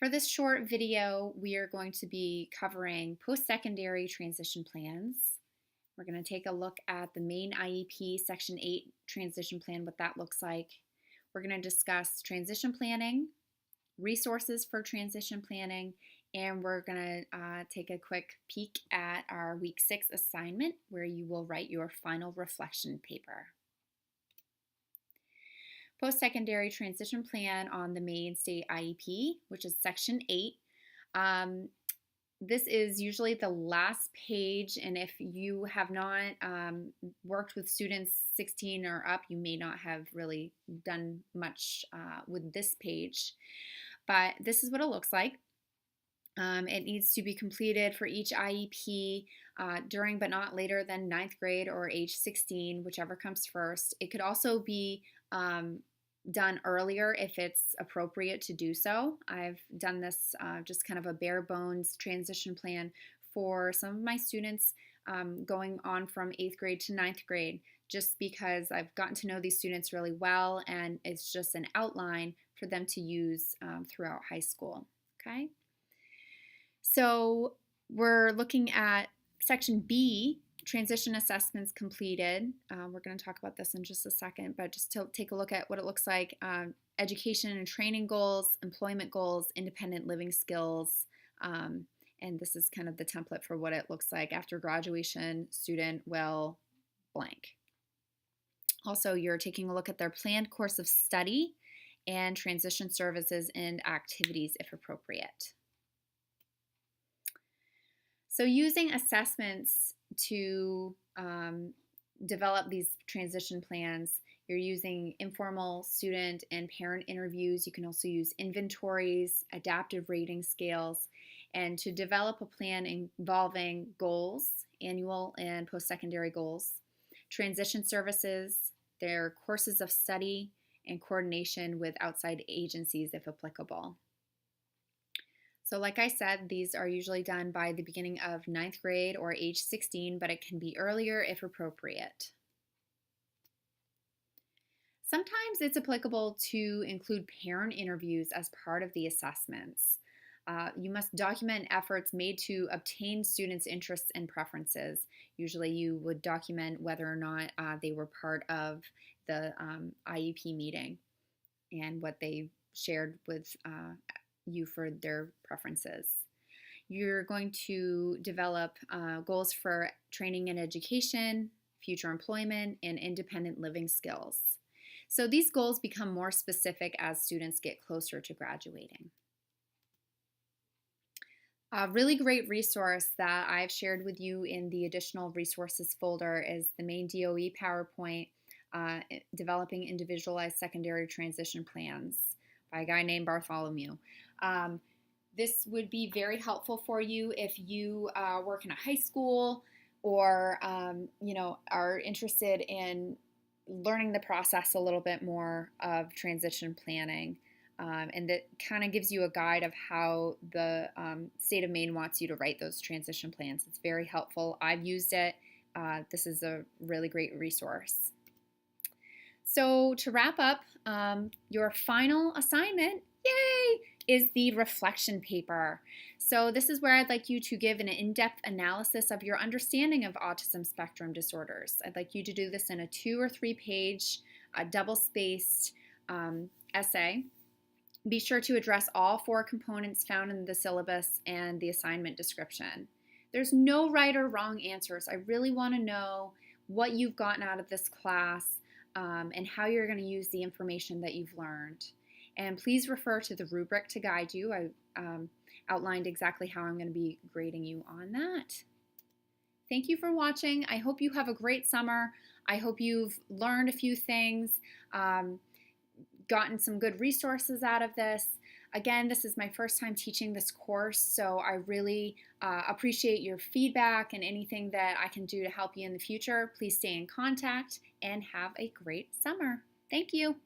For this short video, we are going to be covering post-secondary transition plans. We're going to take a look at the Maine IEP Section 8 transition plan, what that looks like. We're going to discuss transition planning, resources for transition planning, and we're going to take a quick peek at our Week 6 assignment where you will write your final reflection paper. Post-secondary transition plan on the Maine State IEP, which is Section 8. This is usually the last page, and if you have not worked with students 16 or up, you may not have really done much with this page. But this is what it looks like. It needs to be completed for each IEP during but not later than 9th grade or age 16, whichever comes first. It could also be done earlier if it's appropriate to do so. I've done this just kind of a bare bones transition plan for some of my students going on from 8th grade to 9th grade, just because I've gotten to know these students really well, and it's just an outline for them to use throughout high school. Okay, so we're looking at Section B, transition assessments completed. We're going to talk about this in just a second, but just to take a look at what it looks like. Education and training goals, employment goals, independent living skills, and this is kind of the template for what it looks like after graduation. Student will blank. Also, you're taking a look at their planned course of study and transition services and activities if appropriate. So using assessments to develop these transition plans, you're using informal student and parent interviews. You can also use inventories, adaptive rating scales, and to develop a plan involving goals, annual and post-secondary goals, transition services, their courses of study, and coordination with outside agencies if applicable. So like I said, these are usually done by the beginning of 9th grade or age 16, but it can be earlier if appropriate. Sometimes it's applicable to include parent interviews as part of the assessments. You must document efforts made to obtain students' interests and preferences. Usually you would document whether or not they were part of the IEP meeting and what they shared with you for their preferences. You're going to develop goals for training and education, future employment, and independent living skills. So these goals become more specific as students get closer to graduating. A really great resource that I've shared with you in the additional resources folder is the Maine DOE PowerPoint, Developing Individualized Secondary Transition Plans, by a guy named Bartholomew. This would be very helpful for you if you work in a high school or are interested in learning the process a little bit more of transition planning. And that kind of gives you a guide of how the state of Maine wants you to write those transition plans. It's very helpful. I've used it. This is a really great resource. So to wrap up, your final assignment, yay, is the reflection paper. So this is where I'd like you to give an in-depth analysis of your understanding of autism spectrum disorders. I'd like you to do this in a 2 or 3 page, double-spaced essay. Be sure to address all 4 components found in the syllabus and the assignment description. There's no right or wrong answers. I really want to know what you've gotten out of this class and how you're going to use the information that you've learned. And please refer to the rubric to guide you. I outlined exactly how I'm going to be grading you on that. Thank you for watching. I hope you have a great summer. I hope you've learned a few things, gotten some good resources out of this. Again, this is my first time teaching this course, so I really appreciate your feedback and anything that I can do to help you in the future. Please stay in contact and have a great summer. Thank you.